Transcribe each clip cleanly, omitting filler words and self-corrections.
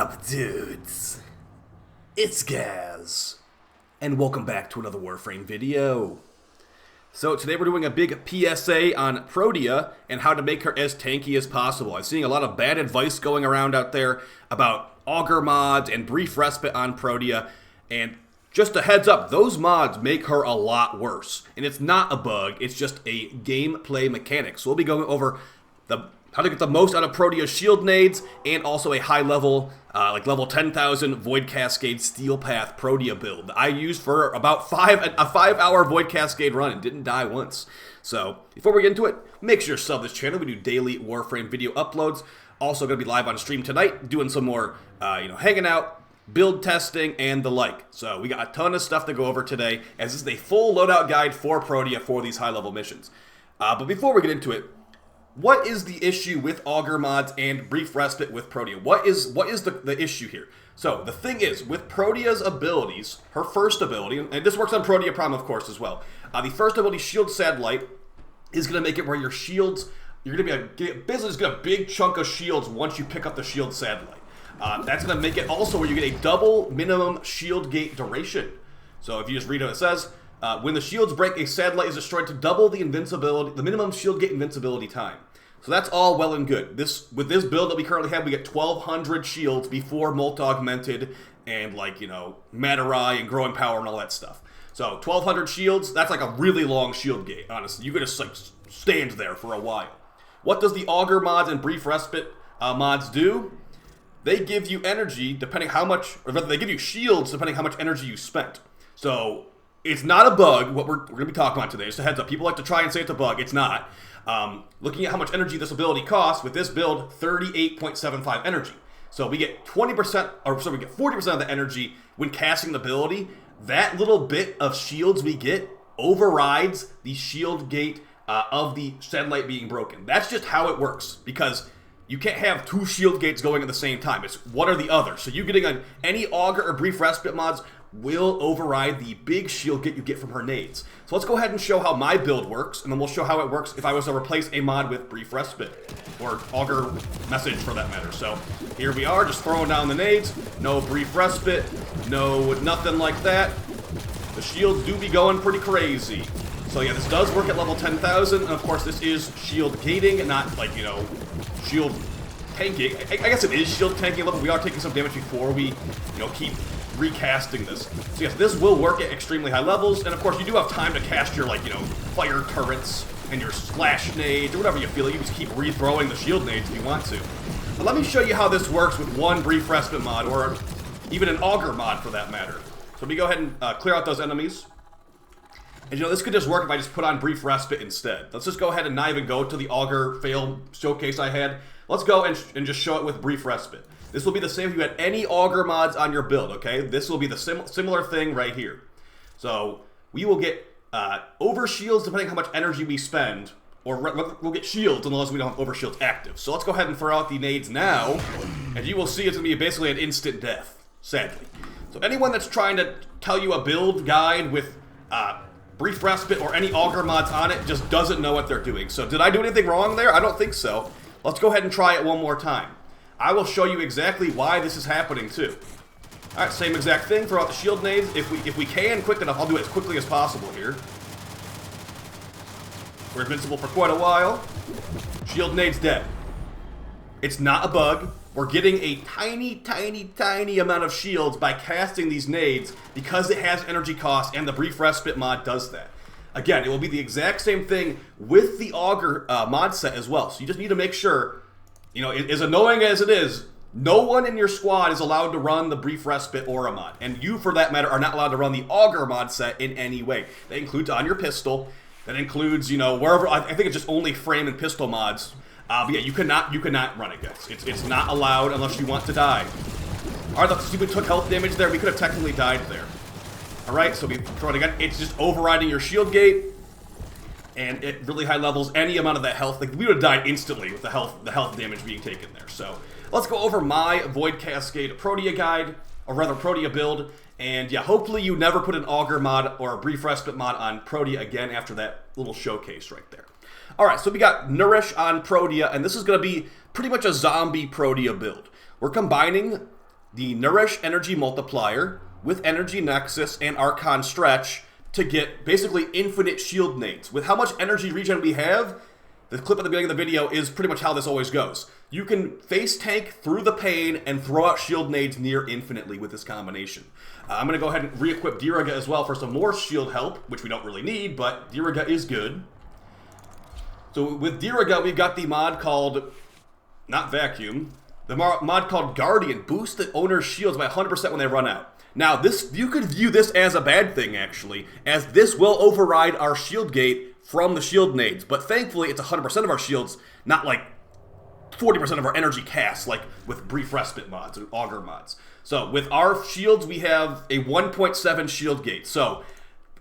up, dudes? It's Gaz, and welcome back to another Warframe video. So today we're doing a big PSA on Protea and how to make her as tanky as possible. I'm seeing a lot of bad advice going around out there about auger mods and brief respite on Protea, and just a heads up, those mods make her a lot worse. And it's not a bug, it's just a gameplay mechanic. So we'll be going over how to get the most out of Protea's shield nades, and also a high level, like level 10,000 Void Cascade Steel Path Protea build I used for about a 5-hour Void Cascade run and didn't die once. So before we get into it, make sure to sub this channel. We do daily Warframe video uploads. Also going to be live on stream tonight, doing some more, hanging out, build testing, and the like. So we got a ton of stuff to go over today, as this is a full loadout guide for Protea for these high level missions. But before we get into it, what is the issue with auger mods and brief respite with Protea? What is the issue here? So the thing is, with Protea's abilities, her first ability, and this works on Protea Prime of course as well, the first ability, Shield Satellite, is going to make it where your shields, you're going to be basically get a big chunk of shields once you pick up the Shield Satellite. That's going to make it also where you get a double minimum shield gate duration. So if you just read what it says, when the shields break, a satellite is destroyed to double the minimum shield gate invincibility time. So that's all well and good. With this build that we currently have, we get 1,200 shields before multi-augmented and Matter-Eye and growing power and all that stuff. So 1,200 shields, that's like a really long shield gate, honestly. You could just stand there for a while. What does the auger mods and brief respite mods do? They give you energy depending how much, or rather they give you shields depending how much energy you spent. So it's not a bug, what we're going to be talking about today. Just a heads up. People like to try and say it's a bug. It's not. Looking at how much energy this ability costs, with this build, 38.75 energy. So we get 20%, or so we get 40% of the energy when casting the ability. That little bit of shields we get overrides the shield gate of the satellite being broken. That's just how it works, because you can't have two shield gates going at the same time. It's one or the other. So you getting any auger or brief respite mods will override the big shield gate you get from her nades. So let's go ahead and show how my build works, and then we'll show how it works if I was to replace a mod with brief respite, or auger message for that matter. So here we are, just throwing down the nades, no brief respite, nothing like that. The shields do be going pretty crazy. So yeah, this does work at level 10,000, and of course this is shield gating, not shield tanking. I guess it is shield tanking level. We are taking some damage before we, keep recasting this. So yes, this will work at extremely high levels, and of course you do have time to cast your fire turrets and your slash nades or whatever you feel like. You just keep rethrowing the shield nades if you want to. But let me show you how this works with one brief respite mod, or even an auger mod for that matter. So let me go ahead and clear out those enemies. And this could just work if I just put on brief respite instead. Let's just go ahead and not even go to the auger fail showcase I had. Let's go and just show it with brief respite. This will be the same if you had any auger mods on your build, okay? This will be the similar thing right here. So we will get over shields depending how much energy we spend, or we'll get shields unless we don't have over shields active. So let's go ahead and throw out the nades now, and you will see it's going to be basically an instant death, sadly. So anyone that's trying to tell you a build guide with brief respite or any auger mods on it just doesn't know what they're doing. So did I do anything wrong there? I don't think so. Let's go ahead and try it one more time. I will show you exactly why this is happening too. Alright, same exact thing, throw out the shield nades. If we can quick enough, I'll do it as quickly as possible here. We're invincible for quite a while. Shield nades dead. It's not a bug. We're getting a tiny, tiny, tiny amount of shields by casting these nades because it has energy cost, and the brief respite mod does that. Again, it will be the exact same thing with the auger mod set as well. So you just need to make sure, as annoying as it is, no one in your squad is allowed to run the brief respite aura mod. And you, for that matter, are not allowed to run the auger mod set in any way. That includes on your pistol. That includes, wherever. I think it's just only frame and pistol mods. But yeah, you cannot run it, guys. It's not allowed unless you want to die. Alright, let's see if we took health damage there. We could have technically died there. Alright, so we throw it again. It's just overriding your shield gate. And at really high levels, any amount of that health, we would have died instantly with the health damage being taken there. So let's go over my Void Cascade Protea guide, or rather Protea build. And yeah, hopefully you never put an auger mod or a brief respite mod on Protea again after that little showcase right there. Alright, so we got Nourish on Protea, and this is going to be pretty much a zombie Protea build. We're combining the Nourish Energy Multiplier with Energy Nexus and Archon Stretch to get basically infinite shield nades. With how much energy regen we have, the clip at the beginning of the video is pretty much how this always goes. You can face tank through the pain and throw out shield nades near infinitely with this combination. I'm going to go ahead and re-equip Diriga as well for some more shield help, which we don't really need, but Diriga is good. So with Diriga, we've got the mod called, not Vacuum, the mod called Guardian. Boost the owner's shields by 100% when they run out. Now, this, you could view this as a bad thing, actually, as this will override our shield gate from the shield nades. But thankfully, it's 100% of our shields, not like 40% of our energy casts, like with Brief Respite mods and Augur mods. So with our shields, we have a 1.7 shield gate. So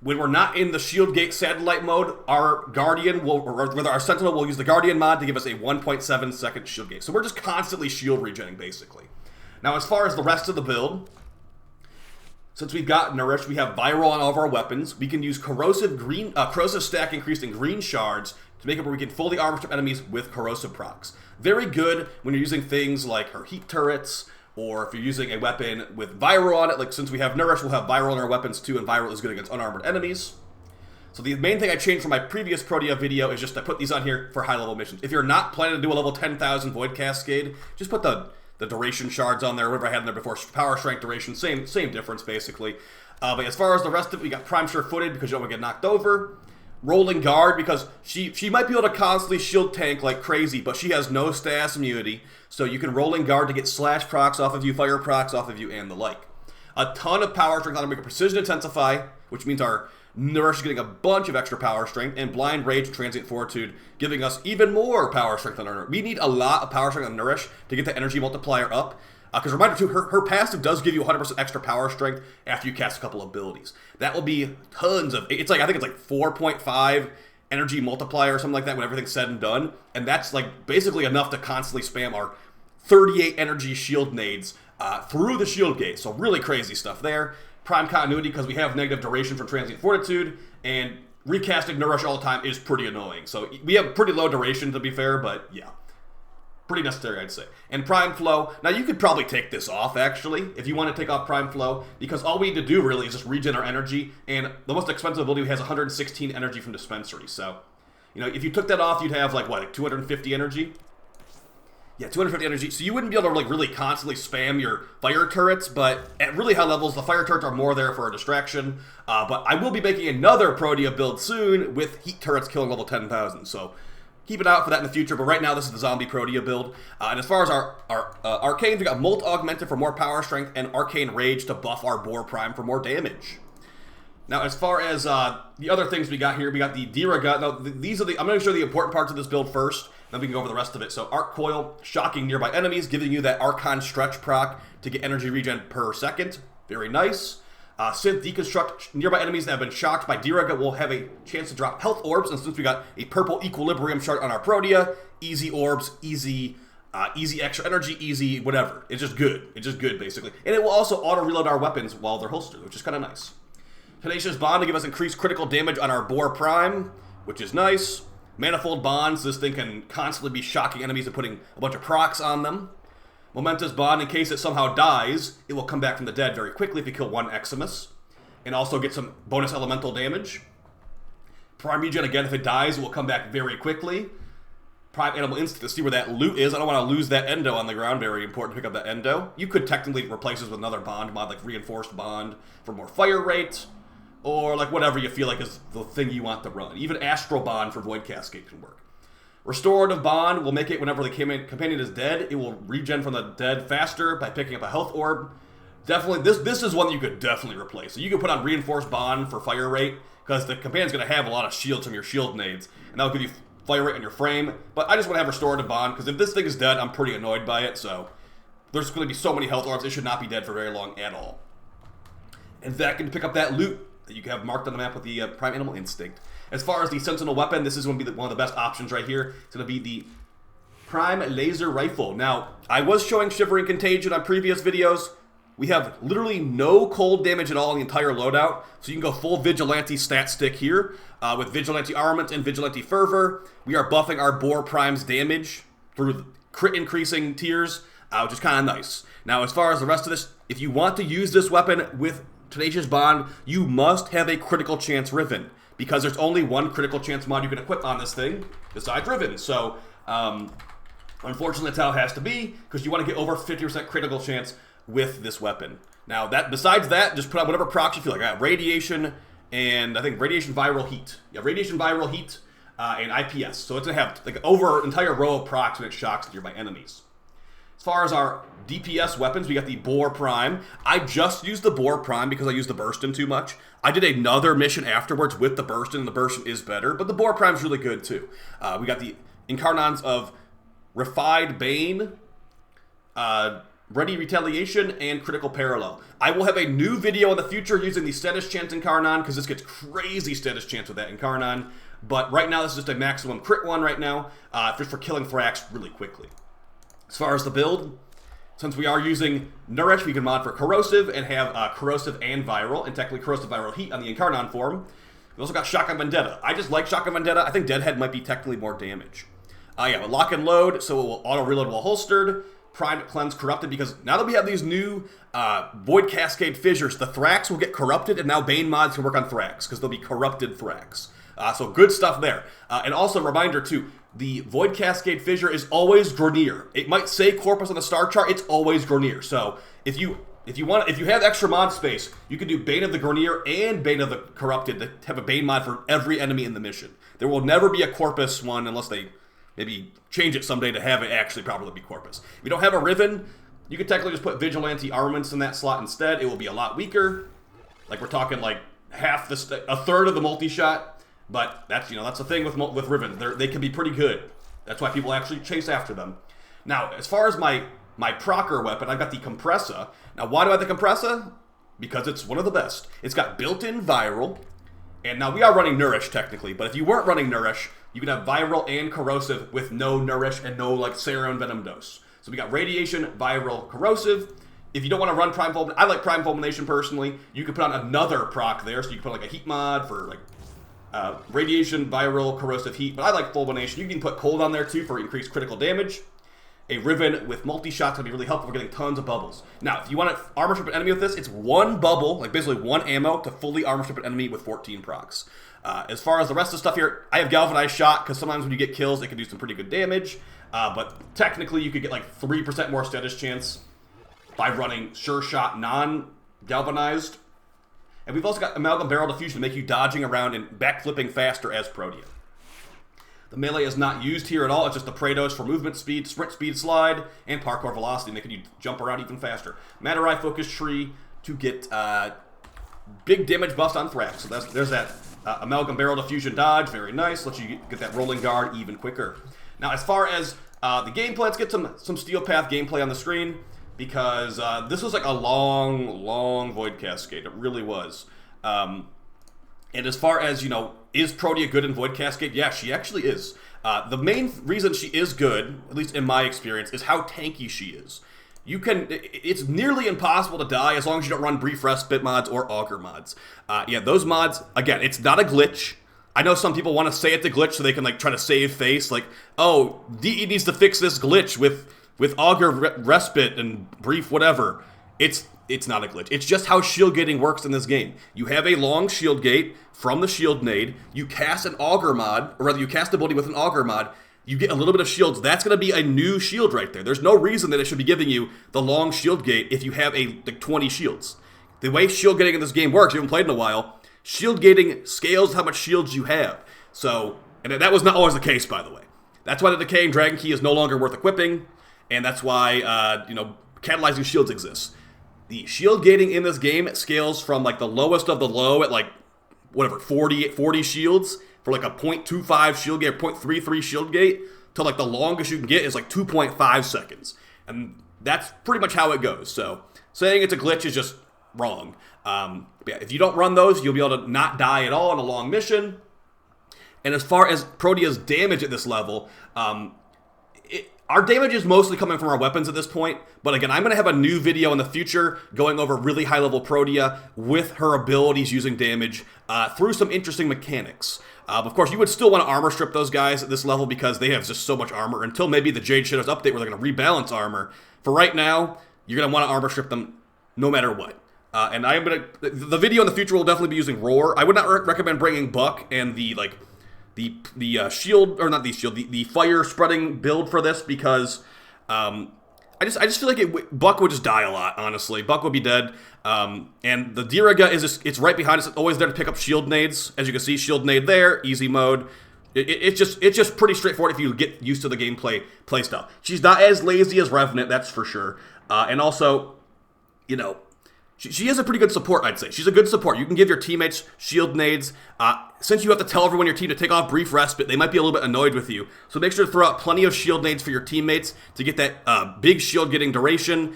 when we're not in the shield gate satellite mode, our Guardian will, or rather our Sentinel will use the Guardian mod to give us a 1.7 second shield gate. So we're just constantly shield regenning, basically. Now, as far as the rest of the build, since we've got Nourish, we have Viral on all of our weapons. We can use corrosive stack increased in green shards to make it where we can fully armor strip enemies with corrosive procs. Very good when you're using things like her heat turrets, or if you're using a weapon with Viral on it. Like, since we have Nourish, we'll have Viral in our weapons too, and Viral is good against unarmored enemies. So the main thing I changed from my previous Protea video is just to put these on here for high-level missions. If you're not planning to do a level 10,000 Void Cascade, just put the duration shards on there, whatever I had in there before. Power strength duration, same difference basically. But as far as the rest of it, we got Prime Sure-Footed because you don't want to get knocked over. Rolling Guard because she might be able to constantly shield tank like crazy, but she has no status immunity, so you can Rolling Guard to get slash procs off of you, fire procs off of you, and the like. A ton of power strength on to make a Precision Intensify, which means our Nourish is getting a bunch of extra power strength, and Blind Rage and Transient Fortitude giving us even more power strength on our. We need a lot of power strength on Nourish to get the energy multiplier up. Because reminder too, her passive does give you 100% extra power strength after you cast a couple abilities. That will be tons of. It's like, I think it's like 4.5 energy multiplier or something like that when everything's said and done, and that's like basically enough to constantly spam our 38 energy shield nades through the shield gate. So really crazy stuff there. Prime Continuity because we have negative duration from Transient Fortitude, and recasting Nourish all the time is pretty annoying. So we have pretty low duration, to be fair, but yeah. Pretty necessary, I'd say. And Prime Flow. Now, you could probably take this off, actually, if you want to take off Prime Flow, because all we need to do, really, is just regen our energy, and the most expensive ability has 116 energy from Dispensary. So, you know, if you took that off, you'd have, like, what, like 250 energy? Yeah, 250 energy. So you wouldn't be able to, like, really constantly spam your fire turrets, but at really high levels, the fire turrets are more there for a distraction. But I will be making another Protea build soon with heat turrets killing level 10,000, so keep an eye out for that in the future, but right now this is the zombie Protea build. And as far as our Arcanes, we got Molt Augmented for more power strength and Arcane Rage to buff our Boar Prime for more damage. Now, as far as the other things we got here, we got the Diriga. Now, these are I'm going to show the important parts of this build first, then we can go over the rest of it. So, Arc Coil, shocking nearby enemies, giving you that Archon Stretch proc to get energy regen per second. Very nice. Synth Deconstruct, nearby enemies that have been shocked by Diriga will have a chance to drop health orbs, and since we got a purple Equilibrium shard on our Protea, easy orbs, easy extra energy, easy whatever. It's just good. It's just good, basically. And it will also auto-reload our weapons while they're holstered, which is kind of nice. Tenacious Bond to give us increased critical damage on our Boar Prime, which is nice. Manifold Bonds, this thing can constantly be shocking enemies and putting a bunch of procs on them. Momentous Bond, in case it somehow dies, it will come back from the dead very quickly if you kill one Eximus. And also get some bonus elemental damage. Prime Regen, again, if it dies, it will come back very quickly. Prime Animal Instinct to see where that loot is. I don't want to lose that Endo on the ground. Very important to pick up that Endo. You could technically replace this with another Bond mod, like Reinforced Bond for more fire rate. Or like whatever you feel like is the thing you want to run. Even Astral Bond for Void Cascade can work. Restorative Bond will make it whenever the companion is dead. It will regen from the dead faster by picking up a health orb. Definitely, this is one that you could definitely replace. So you can put on Reinforced Bond for fire rate, because the companion's going to have a lot of shields from your shield nades, and that will give you fire rate on your frame. But I just want to have Restorative Bond, because if this thing is dead, I'm pretty annoyed by it, so there's going to be so many health orbs, it should not be dead for very long at all. And that can pick up that loot that you have marked on the map with the Prime Animal Instinct. As far as the Sentinel weapon, this is going to be one of the best options right here. It's going to be the Prime Laser Rifle. Now, I was showing Shivering Contagion on previous videos. We have literally no cold damage at all in the entire loadout, so you can go full Vigilante stat stick here with Vigilante Armament and Vigilante Fervor. We are buffing our Boar Prime's damage through crit increasing tiers which is kind of nice. Now, as far as the rest of this, if you want to use this weapon with Tenacious Bond, you must have a critical chance Riven, because there's only one critical chance mod you can equip on this thing besides Riven. So, unfortunately, that's how it has to be, because you want to get over 50% critical chance with this weapon. Now, besides that, just put on whatever procs you feel like. I got Radiation, and I think Radiation Viral Heat. Yeah, Radiation Viral Heat, and IPS. So it's going to have like over an entire row of procs when it shocks nearby enemies. As far as our DPS weapons, we got the Boar Prime. I just used the Boar Prime because I used the Bursten too much. I did another mission afterwards with the Bursten, and the Bursten is better, but the Boar Prime's really good too. We got the Incarnons of Refined Bane, Ready Retaliation, and Critical Parallel. I will have a new video in the future using the Status Chance Incarnon, because this gets crazy Status Chance with that Incarnon. But right now, this is just a maximum crit one right now, just for killing Thrax really quickly. As far as the build, since we are using Nourish, we can mod for Corrosive and have Corrosive and Viral, and technically Corrosive Viral Heat on the Incarnon form. We also got Shotgun Vendetta. I just like Shotgun Vendetta. I think Deadhead might be technically more damage. Yeah, but Lock and Load, so it will auto-reload while holstered. Primed, Cleanse, Corrupted, because now that we have these new Void Cascade Fissures, the Thrax will get corrupted, and now Bane mods can work on Thrax, because they'll be corrupted Thrax. So good stuff there. And also, reminder too, the Void Cascade Fissure is always Grenier. It might say Corpus on the star chart, it's always Grenier. So if you have extra mod space, you can do Bane of the Grenier and Bane of the Corrupted to have a Bane mod for every enemy in the mission. There will never be a Corpus one unless they maybe change it someday to have it actually properly be Corpus. If you don't have a Riven, you can technically just put Vigilante Armaments in that slot instead. It will be a lot weaker. Like we're talking like a third of the multi-shot. But that's the thing with Riven. They can be pretty good. That's why people actually chase after them. Now, as far as my procer weapon, I've got the Kompressa. Now, why do I have the Kompressa? Because it's one of the best. It's got built-in Viral. And now we are running Nourish technically, but if you weren't running Nourish, you can have Viral and Corrosive with no Nourish and no like Serum Venom dose. So we got Radiation, Viral, Corrosive. If you don't want to run Prime Fulmination, I like Prime Fulmination personally. You can put on another proc there, so you can put like a Heat mod for like Radiation, Viral, Corrosive, Heat, but I like Fulmination. You can put Cold on there too for increased critical damage. A Riven with multi-shot's gonna be really helpful for getting tons of bubbles. Now, if you want to armor strip an enemy with this, it's one bubble, like basically one ammo, to fully armor strip an enemy with 14 procs. As far as the rest of the stuff here, I have Galvanized Shot, because sometimes when you get kills, it can do some pretty good damage. But technically, you could get like 3% more status chance by running Sure Shot non-galvanized. And we've also got Amalgam Barrel Diffusion to make you dodging around and backflipping faster as Protea. The melee is not used here at all. It's just the Praetos for movement speed, sprint speed, slide, and parkour velocity, making you jump around even faster. Matarai Focus Tree to get big damage buffs on Thrax. So there's that Amalgam Barrel Diffusion dodge. Very nice. Lets you get that rolling guard even quicker. Now, as far as the gameplay, let's get some Steel Path gameplay on the screen, because this was like a long Void Cascade. It really was. And as far as, is Protea good in Void Cascade? Yeah, she actually is. The main reason she is good, at least in my experience, is how tanky she is. It's nearly impossible to die as long as you don't run Brief Respite mods or Augur mods. Yeah, those mods, again, it's not a glitch. I know some people want to say it's a glitch so they can try to save face, like, oh, DE needs to fix this glitch with Augur Respite and Brief whatever. It's not a glitch. It's just how shield gating works in this game. You have a long shield gate from the shield nade. You cast an Augur mod, or rather you cast ability with an Augur mod. You get a little bit of shields. That's going to be a new shield right there. There's no reason that it should be giving you the long shield gate if you have like 20 shields. The way shield gating in this game works, you haven't played in a while, shield gating scales how much shields you have. So, and that was not always the case, by the way. That's why the Decaying Dragon Key is no longer worth equipping, and that's why, catalyzing shields exists. The shield gating in this game scales from like the lowest of the low at like, 40 shields for like a 0.25 shield gate or 0.33 shield gate to like the longest you can get is like 2.5 seconds. And that's pretty much how it goes. So saying it's a glitch is just wrong. Yeah, if you don't run those, you'll be able to not die at all in a long mission. And as far as Protea's damage at this level, our damage is mostly coming from our weapons at this point, but again, I'm going to have a new video in the future going over really high-level Protea with her abilities using damage through some interesting mechanics. Of course, you would still want to armor strip those guys at this level because they have just so much armor until maybe the Jade Shadows update where they're going to rebalance armor. For right now, you're going to want to armor strip them no matter what. And I am going to... The video in the future will definitely be using Roar. I would not recommend bringing Buck and the, like... The shield, or not the shield, the fire spreading build for this because I just feel like Buck would just die a lot, honestly. Buck would be dead. And the Diriga is just, it's right behind us. It's always there to pick up shield nades. As you can see, shield nade there, easy mode. It's just pretty straightforward if you get used to the gameplay stuff. She's not as lazy as Revenant, that's for sure. And also, you know, she is a pretty good support, I'd say. She's a good support. You can give your teammates shield nades. Since you have to tell everyone in your team to take off brief respite, they might be a little bit annoyed with you. So make sure to throw out plenty of shield nades for your teammates to get that big shield getting duration.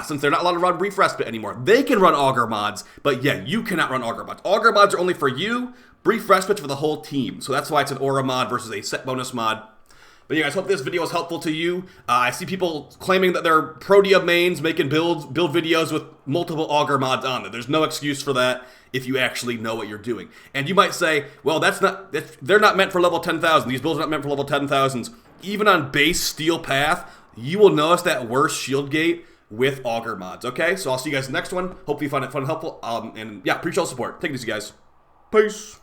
Since they're not allowed to run brief respite anymore. They can run auger mods, but yeah, you cannot run auger mods. Auger mods are only for you, brief respite for the whole team. So that's why it's an aura mod versus a set bonus mod. But yeah, guys, hope this video was helpful to you. I see people claiming that they're Protea mains making build videos with multiple auger mods on it. There's no excuse for that if you actually know what you're doing. And you might say, well, they're not meant for level 10,000. These builds are not meant for level 10,000s. Even on base steel path, you will notice that worse shield gate with auger mods. Okay, so I'll see you guys in the next one. Hopefully you find it fun and helpful. And yeah, appreciate all the support. Take it easy, guys. Peace.